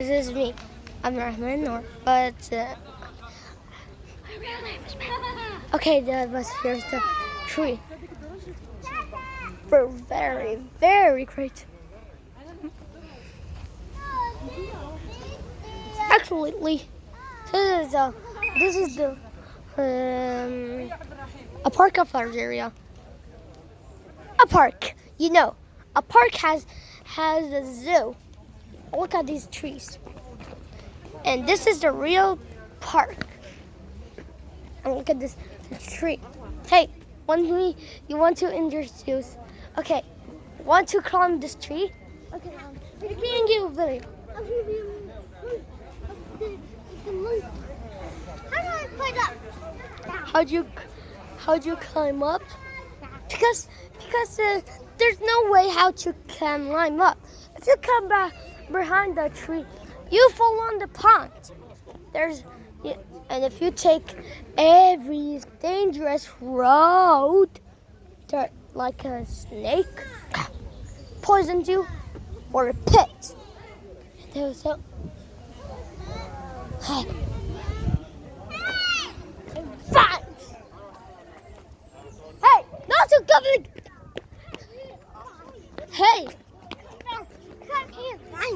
This is me. I'm Rahman Noor, but my real name is Matt. Okay, but here's the tree. We're very, very great. Actually, this is the a park of Algeria. A park, a park has a zoo. Look at these trees. And this is the real park. And look at this tree. Hey, you want to introduce? Okay, want to climb this tree? Okay, you can give a video. How do I climb up? How'd you climb up? Because there's no way how to climb up. If you come back behind the tree, you fall on the pond. And if you take every dangerous road, like a snake poisons you, or a pit. So, fine. Hey, not to coming. Hey.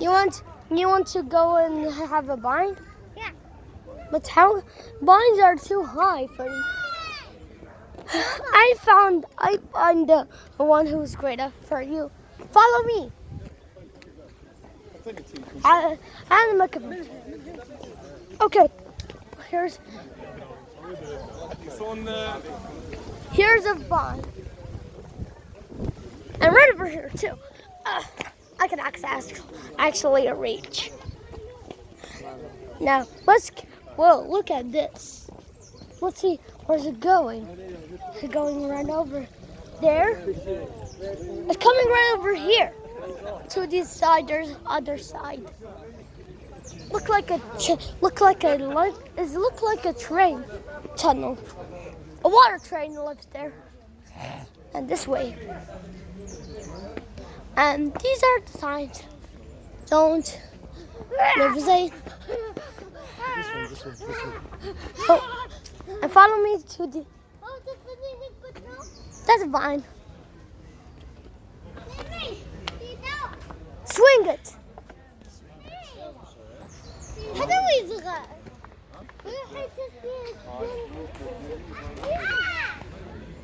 You want to go and have a bind? Yeah. But how binds are too high for you. I found the one who's greater for you. Follow me. I'm looking. Okay. Here's a vine. And right over here too. I can actually reach. Now look at this. Let's see, where's it going? Is it going right over there? It's coming right over here. To this side, there's other side. Look like a train tunnel. A water train lives there. And this way. And these are the signs. Don't say. This one. Oh, and follow me to the. That's fine. Swing it.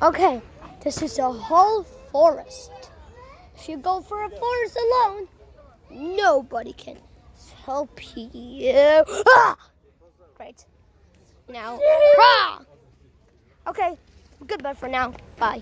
Okay, this is a whole forest. If you go for a forest alone, nobody can help you. Great. Now, okay, goodbye for now. Bye.